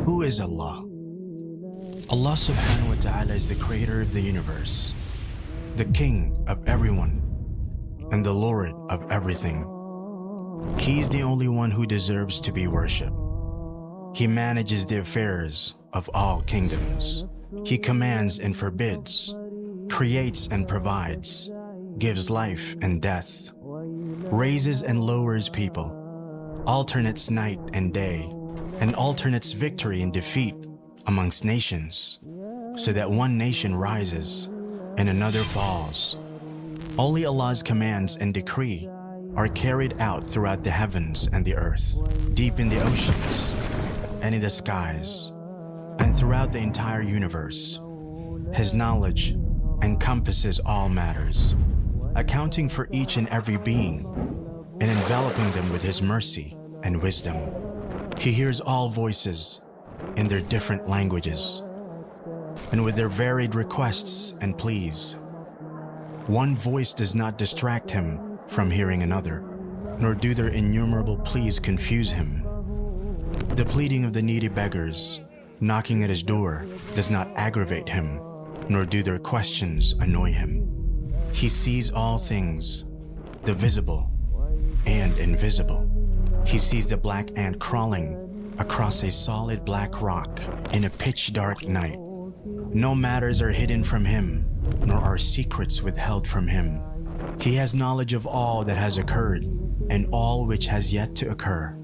Who is Allah? Allah subhanahu wa ta'ala is the creator of the universe, the king of everyone, and the Lord of everything. He is the only one who deserves to be worshipped. He manages the affairs of all kingdoms. He commands and forbids, creates and provides, gives life and death, raises and lowers people, alternates night and day, and alternates victory and defeat amongst nations, so that one nation rises and another falls. Only Allah's commands and decree are carried out throughout the heavens and the earth, deep in the oceans and in the skies, and throughout the entire universe. His knowledge encompasses all matters, accounting for each and every being and enveloping them with His mercy and wisdom. He hears all voices in their different languages and with their varied requests and pleas. One voice does not distract Him from hearing another, nor do their innumerable pleas confuse Him. The pleading of the needy beggars knocking at His door does not aggravate Him, nor do their questions annoy Him. He sees all things, the visible and invisible. He sees the black ant crawling across a solid black rock in a pitch-dark night. No matters are hidden from Him, nor are secrets withheld from Him. He has knowledge of all that has occurred and all which has yet to occur.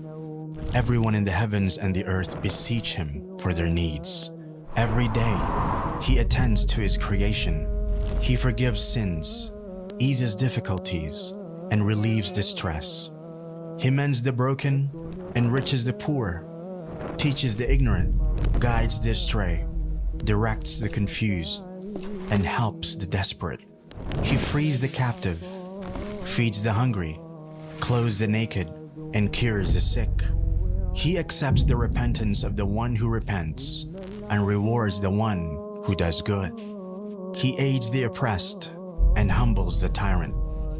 Everyone in the heavens and the earth beseech Him for their needs. Every day, He attends to His creation. He forgives sins, eases difficulties, and relieves distress. He mends the broken, enriches the poor, teaches the ignorant, guides the astray, directs the confused, and helps the desperate. He frees the captive, feeds the hungry, clothes the naked, and cures the sick. He accepts the repentance of the one who repents and rewards the one who does good. He aids the oppressed and humbles the tyrant.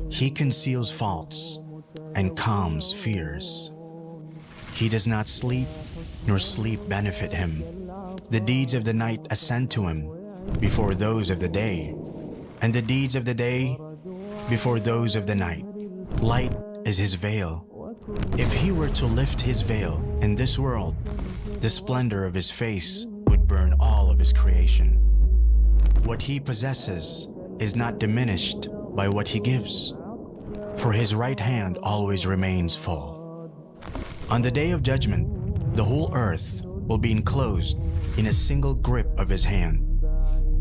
He conceals faults and calms fears. He does not sleep, nor sleep benefit Him. The deeds of the night ascend to Him before those of the day, and the deeds of the day before those of the night. Light is His veil. If He were to lift His veil in this world, the splendor of His face would burn all of His creation. What He possesses is not diminished by what He gives, for His right hand always remains full. On the day of judgment, the whole earth will be enclosed in a single grip of His hand,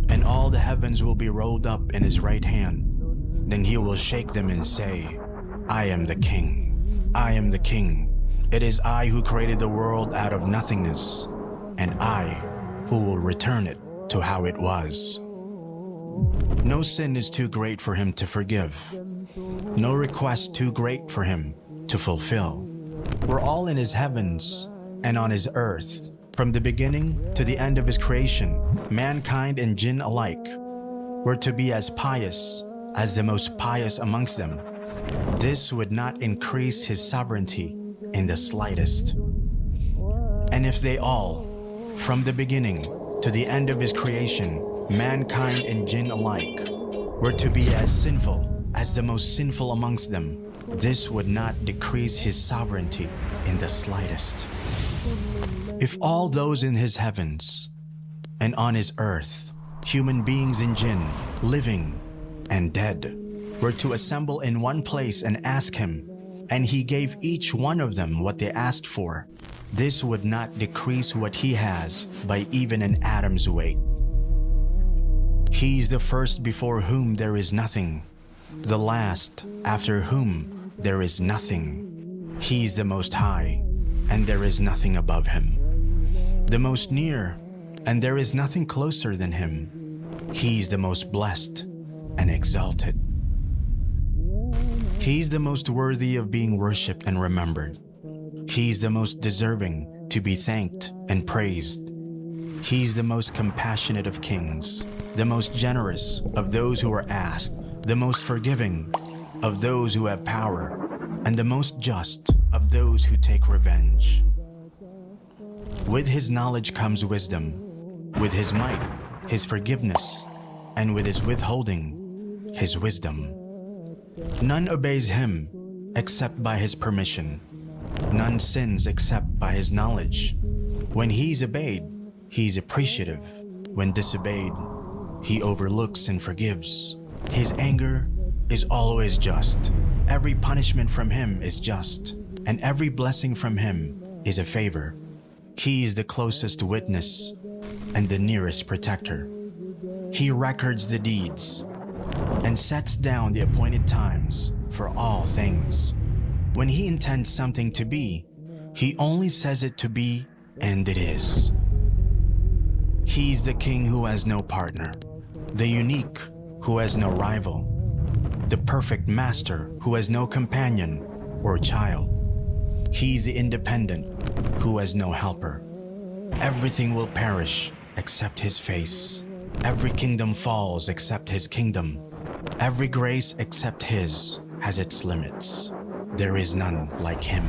and all the heavens will be rolled up in His right hand. Then He will shake them and say, "I am the King. I am the King. It is I who created the world out of nothingness, and I who will return it to how it was." No sin is too great for Him to forgive. No request too great for Him to fulfill. We're all in His heavens and on His earth. From the beginning to the end of His creation, mankind and jinn alike were to be as pious as the most pious amongst them. This would not increase His sovereignty in the slightest. And if they all, from the beginning to the end of His creation, mankind and jinn alike, were to be as sinful as the most sinful amongst them, this would not decrease His sovereignty in the slightest. If all those in His heavens and on His earth, human beings and jinn, living and dead, were to assemble in one place and ask Him, and He gave each one of them what they asked for, this would not decrease what He has by even an atom's weight. He is the first before whom there is nothing, the last after whom there is nothing. He is the Most High, and there is nothing above Him. The most near, and there is nothing closer than Him. He is the most blessed and exalted. He is the most worthy of being worshipped and remembered. He is the most deserving to be thanked and praised. He is the most compassionate of kings, the most generous of those who are asked, the most forgiving of those who have power, and the most just of those who take revenge. With his knowledge comes wisdom, with his might, his forgiveness, and with his withholding, his wisdom. None obeys him except by his permission. None sins except by his knowledge. When he's obeyed, he's appreciative. When disobeyed, he overlooks and forgives. His anger is always just. Every punishment from him is just, and every blessing from him is a favor. He is the closest witness and the nearest protector. He records the deeds and sets down the appointed times for all things. When he intends something to be, he only says it to be, and it is. He's the king who has no partner, the unique who has no rival, the perfect master who has no companion or child. He's the independent who has no helper. Everything will perish except his face. Every kingdom falls except his kingdom. Every grace except his has its limits. There is none like him.